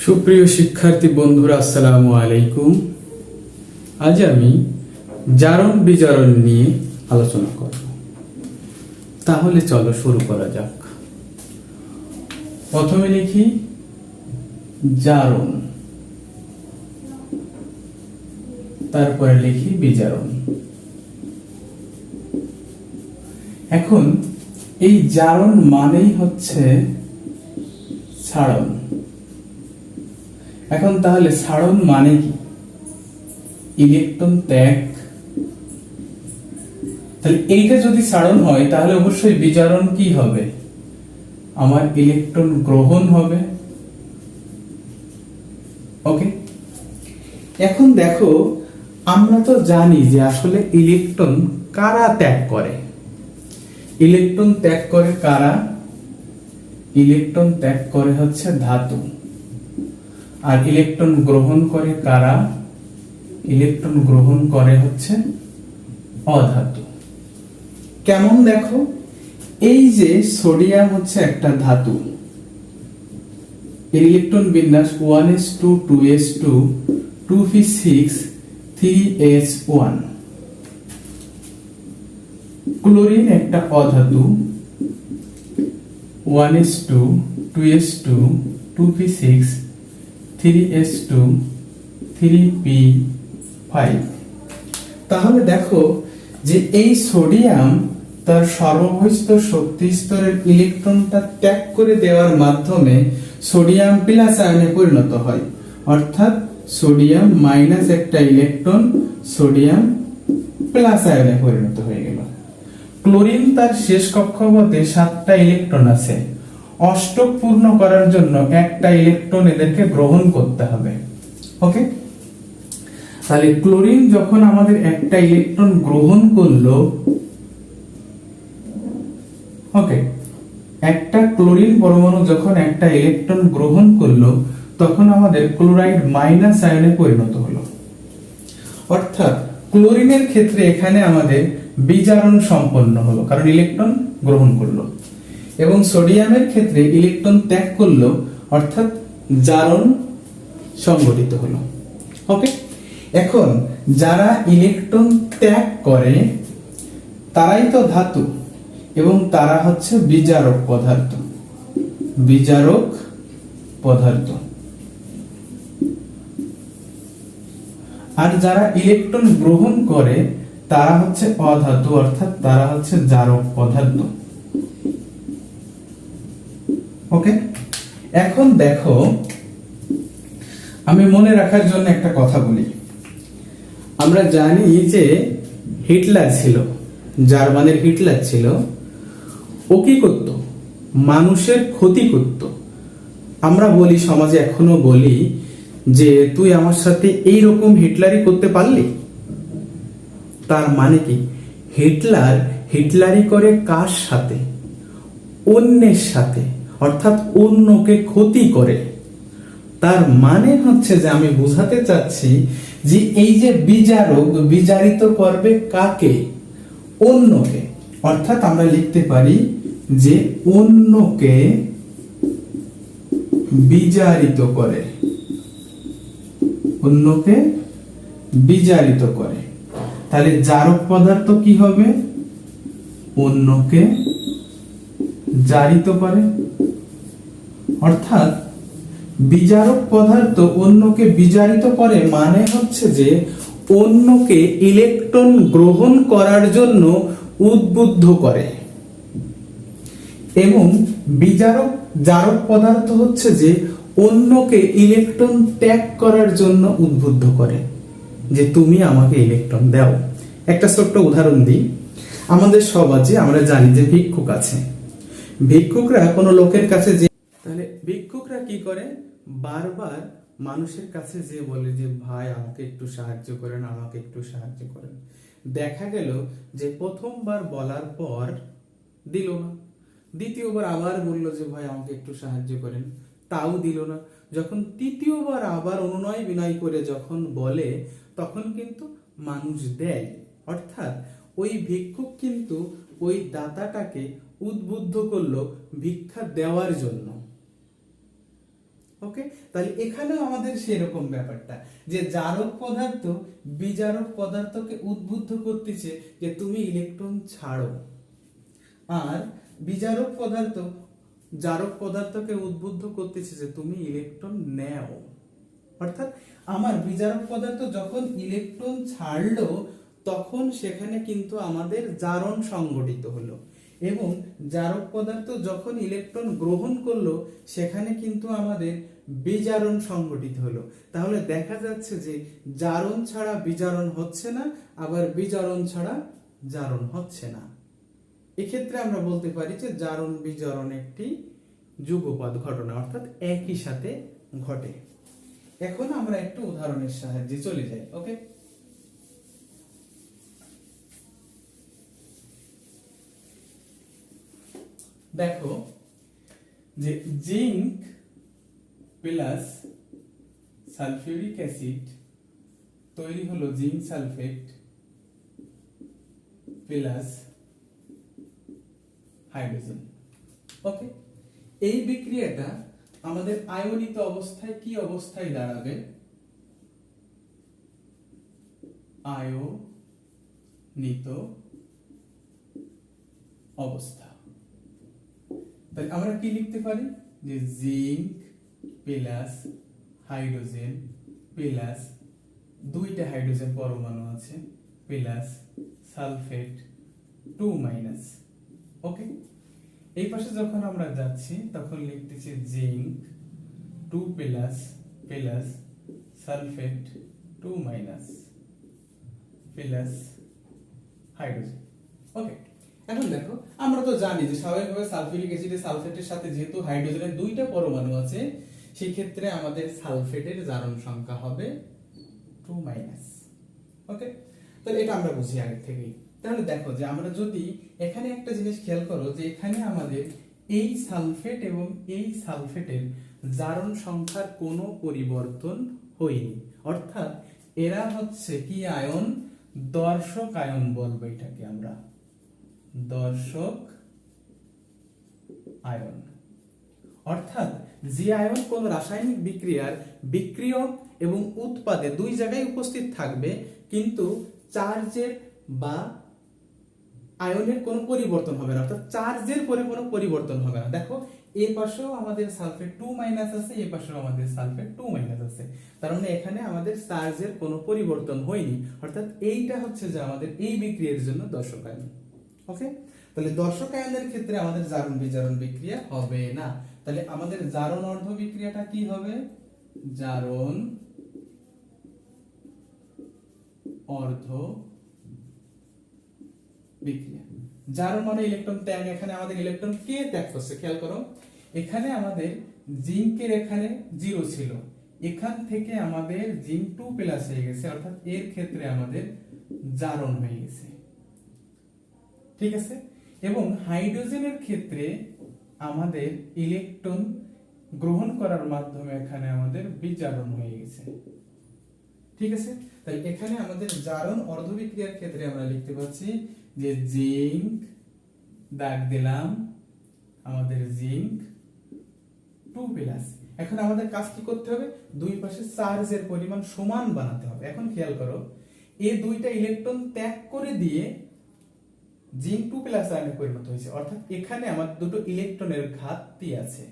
সুপ্রিয় শিক্ষার্থী বন্ধুরা, আসসালামু আলাইকুম। আজ আমি জারণ বিজারণ নিয়ে আলোচনা করব। তাহলে চলো শুরু করা যাক। প্রথমে লিখি জারণ, তারপরে লিখি বিজারণ। এখন এই জারণ মানেই হচ্ছে ছাড়ন। এখন তাহলে ছাড়ন মানে কি? ইলেকট্রন ত্যাগ। তাহলে এইটা যদি ছাড়ন হয় তাহলে অবশ্যই বিজারণ কি হবে? আমার ইলেকট্রন গ্রহণ হবে। ওকে, এখন দেখো, আমরা তো জানি যে আসলে ইলেকট্রন কারা ত্যাগ করে। ইলেকট্রন ত্যাগ করে কারা? ইলেকট্রন ত্যাগ করে হচ্ছে ধাতু। আর ইলেকট্রন গ্রহণ করে কারা? ইলেকট্রন গ্রহণ করে হচ্ছে অধাতু। কেমন দেখো, এই যে সোডিয়াম হচ্ছে একটা ধাতু, এর ইলেকট্রন বিন্যাস 1s2 2s2 2p6 3s1। Chlorine একটা অধাতু, 1s2 2s2 2p6 3s2 3p5। তাহলে দেখো যে এই সোডিয়াম তার সর্ববহিষ্ঠ শক্তি স্তরের ইলেকট্রনটা ত্যাগ করে দেওয়ার মাধ্যমে সোডিয়াম প্লাস আয়নে পরিণত হয়, অর্থাৎ সোডিয়াম মাইনাস একটা ইলেকট্রন সোডিয়াম প্লাস আয়নে পরিণত হয়ে গেল। ক্লোরিন তার শেষ কক্ষপথে 7টা ইলেকট্রন আছে, অষ্টক পূর্ণ করার জন্য একটা ইলেকট্রন এদেরকে গ্রহণ করতে হবে। ওকে, তাহলে ক্লোরিন যখন আমাদের একটা ইলেকট্রন গ্রহণ করলো, ওকে, একটা ক্লোরিন পরমাণু যখন একটা ইলেকট্রন গ্রহণ করলো তখন আমাদের ক্লোরাইড মাইনাস আয়নে পরিণত হলো। অর্থাৎ ক্লোরিনের ক্ষেত্রে এখানে আমাদের বিজারণ সম্পন্ন হলো, কারণ ইলেকট্রন গ্রহণ করলো। এবং সোডিয়ামের ক্ষেত্রে ইলেকট্রন ত্যাগ করলো, অর্থাৎ জারণ সংঘটিত হলো। ওকে, এখন যারা ইলেকট্রন ত্যাগ করে তারাই তো ধাতু এবং তারা হচ্ছে বিজারক পদার্থ। বিজারক পদার্থ। আর যারা ইলেকট্রন গ্রহণ করে তারা হচ্ছে অধাতু, অর্থাৎ তারা হচ্ছে জারক পদার্থ। ওকে, এখন দেখো, আমি মনে রাখার জন্য একটা কথা বলি। আমরা জানি যে হিটলার ছিল, জার্মানের হিটলার ছিল, ও কি করত? মানুষের ক্ষতি করত। আমরা বলি, সমাজে এখনো বলি যে তুই আমার সাথে এই রকম হিটলারি করতে পারলি। তার মানে কি? হিটলার হিটলারি করে কার সাথে? অন্যের সাথে, অর্থাৎ অন্যকে ক্ষতি করে। তার মানে হচ্ছে যে আমি বোঝাতে চাচ্ছি যে এই যে বিজারক, বিজারিত করবে কাকে? অন্যকে। অর্থাৎ আমরা লিখতে পারি যে অন্যকে বিজারিত করে। অন্যকে বিজারিত করে। তাহলে জারক পদার্থ কি হবে? অন্যকে জারিত করে। অর্থাৎ বিজারক পদার্থ অন্যকে বিজারিত করে মানে হচ্ছে যে অন্যকে ইলেকট্রন গ্রহণ করার জন্য উদ্বুদ্ধ করে। এবং বিজারক জারক পদার্থ হচ্ছে যে অন্যকে ইলেকট্রন ত্যাগ করার জন্য উদ্বুদ্ধ করে, যে তুমি আমাকে ইলেকট্রন দাও। একটা ছোট্ট উদাহরণ দিই। আমাদের সমাজে আমরা জানি যে ভিক্ষুক আছে। ভিক্ষুকরা কোনো লোকের কাছে যে, তাহলে ভিক্ষুকরা কি করে? বারবার মানুষের কাছে যে বলে যে ভাই আমাকে একটু সাহায্য করেন, আমাকে একটু সাহায্য করেন। দেখা গেল যে প্রথমবার বলার পর দিল না, দ্বিতীয়বার আবার বলল যে ভাই আমাকে একটু সাহায্য করেন, তাও দিল না। যখন তৃতীয়বার আবার অনুনয় বিনয় করে যখন বলে তখন কিন্তু মানুষ দেয়। অর্থাৎ ওই ভিক্ষুক কিন্তু ওই দাতাটাকে উদ্বুদ্ধ করলো ভিক্ষা দেওয়ার জন্য। ওকে, তাহলে এখানেও আমাদের সেরকম ব্যাপারটা যে জারক পদার্থ বিজারক পদার্থকে উদ্বুদ্ধ করতেছে যে তুমি ইলেকট্রন ছাড়ো, আর বিজারক পদার্থ জারক পদার্থকে উদ্বুদ্ধ করতেছে যে তুমি ইলেকট্রন নেও। অর্থাৎ আমার বিজারক পদার্থ যখন ইলেকট্রন ছাড়লো তখন সেখানে কিন্তু আমাদের জারণ সংঘটিত হলো, এবং জারক পদার্থ যখন ইলেকট্রন গ্রহণ করলো সেখানে কিন্তু আমাদের বিজারণ সংঘটিত হলো। তাহলে দেখা যাচ্ছে যে জারণ ছাড়া বিজারণ হচ্ছে না, আবার বিজারণ ছাড়া জারণ হচ্ছে না। এক্ষেত্রে আমরা বলতে পারি যে জারণ বিজারণ একটি যুগপৎ ঘটনা, অর্থাৎ একই সাথে ঘটে। এখন আমরা একটু উদাহরণের সাহায্যে চলে যাই। ওকে, দেখো যে জিঙ্ক প্লাস সালফিউরিক অ্যাসিড তৈরি হলো জিঙ্ক সালফেট প্লাস হাইড্রোজেন। ওকে, এই বিক্রিয়াটা আমাদের আয়নিত অবস্থায় কি অবস্থায় দাঁড়াবে? আয়নিত অবস্থা। তাহলে আমরা কি লিখতে পারি যে জিঙ্ক প্লাস হাইড্রোজেন প্লাস দুইটা হাইড্রোজেন পরমাণু আছে প্লাস সালফেট 2 মাইনাস। ওকে, এই পাশে যখন আমরা যাচ্ছি তখন লিখতেছি zinc 2 plus plus sulphate 2 minus plus hydrogen. Okay, এখন দেখো আমরা তো জানি যে স্বাভাবিকভাবে সালফিউরিক অ্যাসিডে সালফেটের সাথে যেহেতু হাইড্রোজেনের দুইটা পরমাণু আছে সেই ক্ষেত্রে আমাদের সালফেটের জারণ সংখ্যা হবে 2 মাইনাস। ওকে, তাহলে এটা আমরা বুঝি আগে থেকেই। তাহলে দেখো যে আমরা যদি এখানে একটা জিনিস খেয়াল করো যে এখানে আমাদের এই সালফেট এবং এই সালফেটের জারণ সংখ্যার কোনো পরিবর্তন হয়নি, অর্থাৎ এরা হচ্ছে কি আয়ন? দর্শক আয়ন বলবো এটাকে আমরা, দর্শক আয়ন। অর্থাৎ যে আয়ন কোন রাসায়নিক বিক্রিয়ার বিক্রিয়ক এবং উৎপাদে দুই জায়গায় উপস্থিত থাকবে কিন্তু চার্জের বা আয়নের কোনো পরিবর্তন হবে না, অর্থাৎ চার্জের পরে কোনো পরিবর্তন হবে না। দেখো এই পাশেও আমাদের সালফেট 2 মাইনাস আছে, এই পাশেও আমাদের সালফেট 2 মাইনাস আছে, তার মানে এখানে আমাদের চার্জের কোনো পরিবর্তন হয়নি, অর্থাৎ এইটা হচ্ছে যে আমাদের এই বিক্রিয়ার জন্য দর্শক আয়ন। ওকে, তাহলে দর্শক আয়নের ক্ষেত্রে আমাদের জারণ বিজারণ বিক্রিয়া হবে না। তাহলে আমাদের জারণ অর্ধ বিক্রিয়াটা কি হবে? জারণ অর্ধ বিক্রিয়া। জারণ মানে ইলেকট্রন ত্যাগ, এখানে আমাদের ইলেকট্রন কে ত্যাগ করছে খেয়াল করো। এখানে আমাদের জিঙ্কের এখানে 0 ছিল, এখান থেকে আমাদের জিঙ্ক 2 প্লাস হয়ে গেছে, অর্থাৎ এর ক্ষেত্রে আমাদের জারণ হয়ে গেছে। ঠিক আছে, এবং হাইড্রোজেনের ক্ষেত্রে আমাদের ইলেকট্রন গ্রহণ করার মাধ্যমে এখানে আমাদের বিজারণ হয়ে গেছে। ঠিক আছে, তাই এখানে আমাদের জারণ অর্ধ বিক্রিয়ার ক্ষেত্রে আমরা লিখতে পাচ্ছি যে জিঙ্ক দাগ দিলাম আমাদের জিঙ্ক 2 প্লাস। এখন আমাদের কাজ কি করতে হবে? দুই পাশে চার্জের পরিমাণ সমান বানাতে হবে। এখন খেয়াল করো এই দুইটা ইলেকট্রন ত্যাগ করে দিয়ে জিঙ্ক 2 প্লাস আয়নে পরিণত হয়েছে, অর্থাৎ এখানে আমার দুটো ইলেকট্রনের ঘাটতি আছে।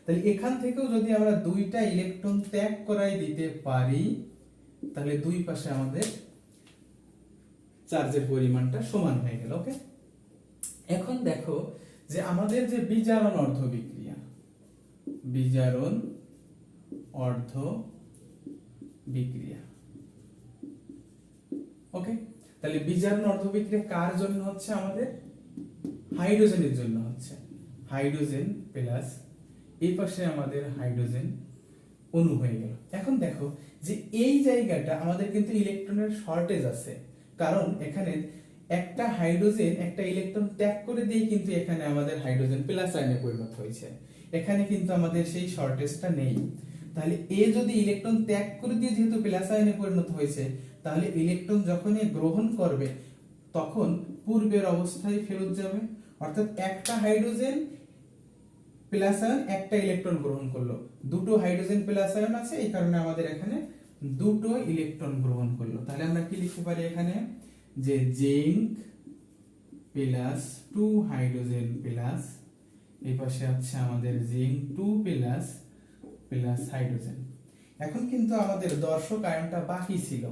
তাহলে এখান থেকেও যদি আমরা দুইটা ইলেকট্রন ত্যাগ করাই দিতে পারি তাহলে দুই পাশে আমাদের চার্জের পরিমাণটা সমান হয়ে গেল। ওকে, এখন দেখো যে আমাদের যে বিজারণ অর্ধ বিক্রিয়া, বিজারণ অর্ধ বিক্রিয়া। ওকে, তাহলে বিজারণ অর্ধ বিক্রিয়া কার জন্য হচ্ছে? আমাদের হাইড্রোজেনের জন্য হচ্ছে। হাইড্রোজেন প্লাস এই পাশে আমাদের হাইড্রোজেন অণু হয়ে গেল। এখন দেখো যে এই জায়গাটা আমাদের কিন্তু ইলেকট্রনের শর্টেজ আছে, কারণ এখানে একটা হাইড্রোজেন একটা ইলেকট্রন ত্যাগ করে দিয়ে কিন্তু এখানে আমাদের হাইড্রোজেন প্লাস আয়নে পরিণত হয়েছে, এখানে কিন্তু আমাদের সেই শর্টেজটা নেই। তাহলে এ যদি ইলেকট্রন ত্যাগ করে দিয়ে যেহেতু প্লাস আয়নে পরিণত হয়েছে, তাহলে ইলেকট্রন যখন এ গ্রহণ করবে তখন পূর্বের অবস্থায় ফেরত যাবে, অর্থাৎ একটা হাইড্রোজেন প্লাস আয়ন একটা ইলেকট্রন গ্রহণ করলো, দুটো হাইড্রোজেন প্লাস আয়ন আছে, এই কারণে আমাদের এখানে দুটো ইলেকট্রন গ্রহণ করলো। তাহলে আমরা কি লিখতে পারি এখানে, যে জিঙ্ক প্লাস 2 হাইড্রোজেন প্লাস, এই পাশে আছে আমাদের জিঙ্ক 2 প্লাস প্লাস হাইড্রোজেন। এখন কিন্তু আমাদের দর্শক আয়নটা বাকি ছিল,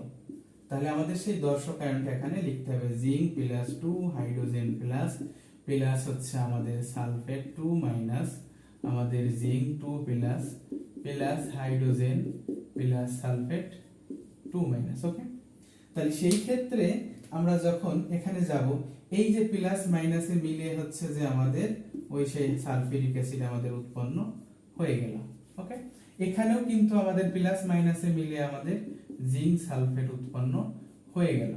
তাহলে আমাদের সেই দর্শক আয়নটা এখানে লিখতে হবে zinc plus 2 hydrogen plus plus হচ্ছে আমাদের সালফেট 2 মাইনাস আমাদের zinc 2 plus plus hydrogen plus sulphate 2 minus. Okay, তাহলে সেই ক্ষেত্রে আমরা যখন এখানে যাব, এই যে প্লাস মাইনাসে মিলে হচ্ছে যে আমাদের ওই সেই সালফিউরিক অ্যাসিড আমাদের উৎপন্ন হয়ে গেল। ওকে, এখানেও কিন্তু আমাদের প্লাস মাইনাসে মিলে আমাদের জিঙ্ক সালফেট উৎপন্ন হয়ে গেল।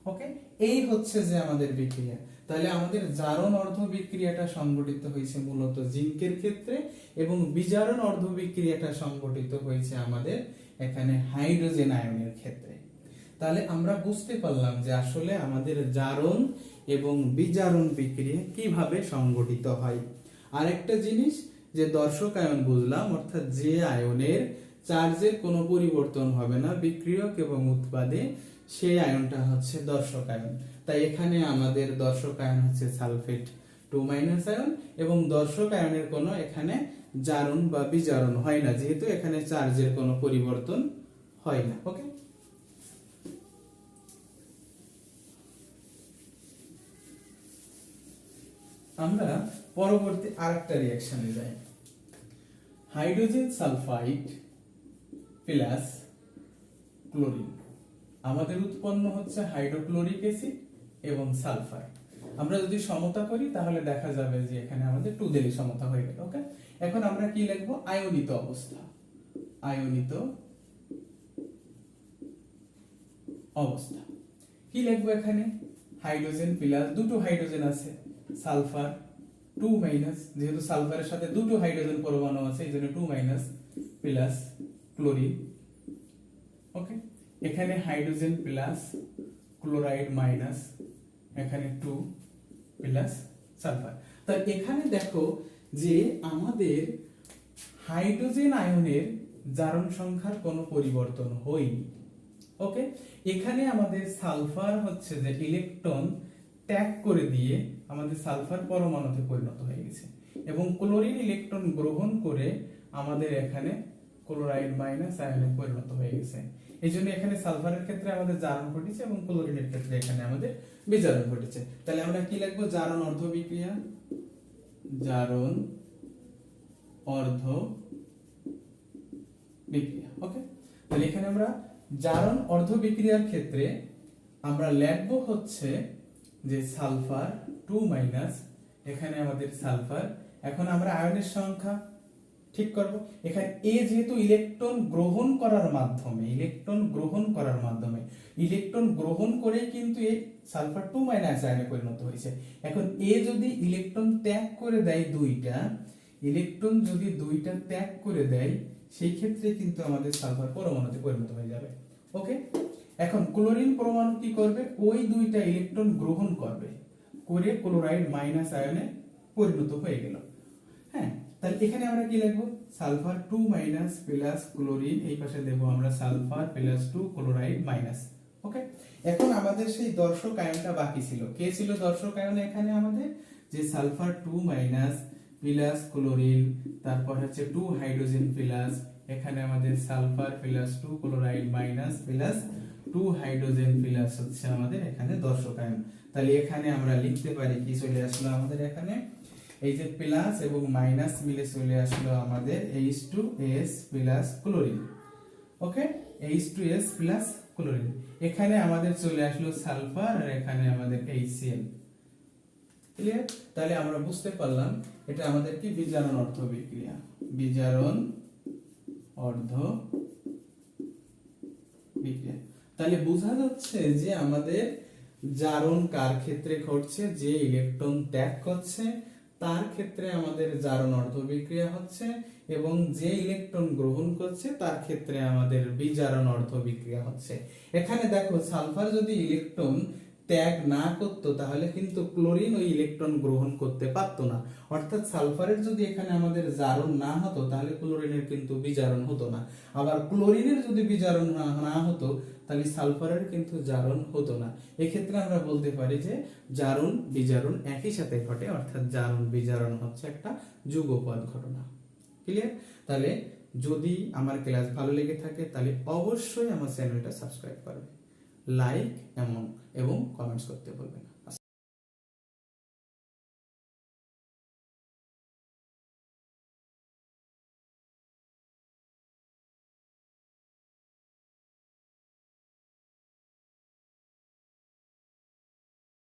ওকে, এই হচ্ছে যে আমাদের বিক্রিয়া। তাহলে আমাদের জারণ অর্ধ বিক্রিয়াটা সংঘটিত হয়েছে মূলত জিঙ্কের ক্ষেত্রে, এবং বিজারণ অর্ধ বিক্রিয়াটা সংঘটিত হয়েছে আমাদের এখানে হাইড্রোজেন আয়নের ক্ষেত্রে। তাহলে আমরা বুঝতে পারলাম যে আসলে আমাদের জারণ এবং বিজারণ বিক্রিয়া কিভাবে সংঘটিত হয়। আরেকটা জিনিস যে দর্শক আয়ন বুঝলাম, অর্থাৎ যে আয়নের চার্জের কোনো পরিবর্তন হবে না বিক্রিয়ক এবং উৎপাদে, সেই আয়নটা হচ্ছে দর্শক আয়ন। তাই এখানে আমাদের দর্শক আয়ন হচ্ছে সালফেট 2 মাইনাস আয়ন, এবং দর্শক আয়নের কোনো এখানে জারণ বা বিজারণ হয় না, যেহেতু এখানে চার্জের কোনো পরিবর্তন হয় না। ওকে, আমরা পরবর্তী আরেকটা রিঅ্যাকশনে যাই। হাইড্রোজেন সালফাইড প্লাস ক্লোরিন, আমাদের উৎপন্ন হচ্ছে হাইড্রোক্লোরিক অ্যাসিড এবং সালফার। আমরা যদি সমতা করি তাহলে দেখা যাবে যে এখানে আমাদের 2 দিলে সমতা হয়ে গেল। ওকে, এখন আমরা কি লিখবো, আয়নিত অবস্থা। আয়নিত অবস্থা কি লিখবো এখানে, হাইড্রোজেন প্লাস দুটো হাইড্রোজেন আছে, সালফার 2 মাইনাস, যেহেতু সালফারের সাথে দুটো হাইড্রোজেন পরমাণু আছে এই জন্য 2 মাইনাস প্লাস ক্লোরিন। ওকে, এখানে হাইড্রোজেন প্লাস ক্লোরাইড মাইনাস এখানে 2 প্লাস সালফার। তাহলে এখানে দেখো যে আমাদের হাইড্রোজেন আয়নের জারণ সংখ্যার কোনো পরিবর্তন হয়নি। ওকে, এখানে আমাদের সালফার হচ্ছে যে ইলেকট্রন ত্যাগ করে দিয়ে আমাদের সালফার পরমাণুতে পরিণত হয়ে গেছে, এবং ক্লোরিন ইলেকট্রন গ্রহণ করে আমাদের এখানে ক্লোরাইড মাইনাস আয়নে পরিণত হয়ে গেছে। এই জন্য এখানে সালফারের ক্ষেত্রে আমাদের জারণ ঘটেছে এবং ক্লোরিনের ক্ষেত্রে এখানে আমাদের বিজারণ ঘটেছে। তাহলে আমরা কি লিখবো, জারণ অর্ধ বিক্রিয়া, জারণ অর্ধ বিক্রিয়া। ওকে, তাহলে এখানে আমরা জারণ অর্ধ বিক্রিয়ার ক্ষেত্রে আমরা লিখবো হচ্ছে যে সালফার 2 মাইনাস, এখানে আমাদের সালফার। এখন আমরা আয়নের সংখ্যা ঠিক করব। এখানে এ যেহেতু ইলেকট্রন গ্রহণ করার মাধ্যমে ইলেকট্রন গ্রহণ করেই কিন্তু এই সালফার 2 মাইনাস আয়নে পরিণত হয়েছে। এখন এ যদি ইলেকট্রন ত্যাগ করে দেয় দুইটা ত্যাগ করে দেয়, সেই ক্ষেত্রে কিন্তু আমাদের সালফার পরমাণুতে পরিণত হয়ে যাবে। ওকে, এখন ক্লোরিন পরমাণু কি করবে, ওই দুইটা ইলেকট্রন গ্রহণ করবে, করে ক্লোরাইড মাইনাস আয়নে পরিণত হয়ে গেল। হ্যাঁ, তাহলে এখানে আমরা কি লিখবো, সালফার 2 মাইনাস প্লাস ক্লোরিন, এই পাশে দেবো আমরা সালফার প্লাস 2 ক্লোরাইড মাইনাস। ওকে, এখন আমাদের সেই দর্শক আয়নটা বাকি ছিল। কে ছিল দর্শক আয়ন এখানে আমাদের, যে সালফার 2 মাইনাস প্লাস ক্লোরিন, তারপর হচ্ছে 2 হাইড্রোজেন প্লাস, এখানে আমাদের sulphur plus 2 chloride minus plus 2 hydrogen plus হচ্ছে আমাদের এখানে দর্শক আয়ন। তাহলে এখানে আমরা লিখতে পারি কি চলে আসলো আমাদের এখানে, এই যে প্লাস এবং মাইনাস মিলে চলে আসলো আমাদের H2S প্লাস ক্লোরিন। ওকে, H2S প্লাস ক্লোরিন, এখানে আমাদের চলে আসলো সালফার আর এখানে আমাদের HCl। ক্লিয়ার? তাহলে আমরা বুঝতে পারলাম এটা আমাদের কি বিজারণ অর্ধ বিক্রিয়া, বিজারণ অর্ধ বিক্রিয়া। তাহলে বোঝা যাচ্ছে যে আমাদের জারণ কার ক্ষেত্রে ঘটছে, যে ইলেকট্রন ত্যাগ করছে তার ক্ষেত্রে আমাদের জারণ অর্ধ বিক্রিয়া হচ্ছে, এবং যে ইলেকট্রন গ্রহণ করছে তার ক্ষেত্রে আমাদের বিজারণ অর্ধ বিক্রিয়া হচ্ছে। এখানে দেখো সালফার যদি ইলেকট্রন ত্যাগ না করতো তাহলে কিন্তু ক্লোরিন ওই ইলেকট্রন গ্রহণ করতে পারতো না। অর্থাৎ সালফারের যদি এখানে আমাদের জারণ না হতো তাহলে ক্লোরিনের কিন্তু বিজারণ হতো না। আবার ক্লোরিনের যদি বিজারণ না হতো তাহলে সালফারের কিন্তু জারণ হতো না। এক্ষেত্রে আমরা বলতে পারি যে জারণ বিজারণ একই সাথে ঘটে, অর্থাৎ জারণ বিজারণ হচ্ছে একটা যুগপৎ ঘটনা। ক্লিয়ার? তাহলে যদি আমার ক্লাস ভালো লেগে থাকে তাহলে অবশ্যই আমার চ্যানেলটা সাবস্ক্রাইব করবে, লাইক এবং কমেন্টস করতে ভুলবে না।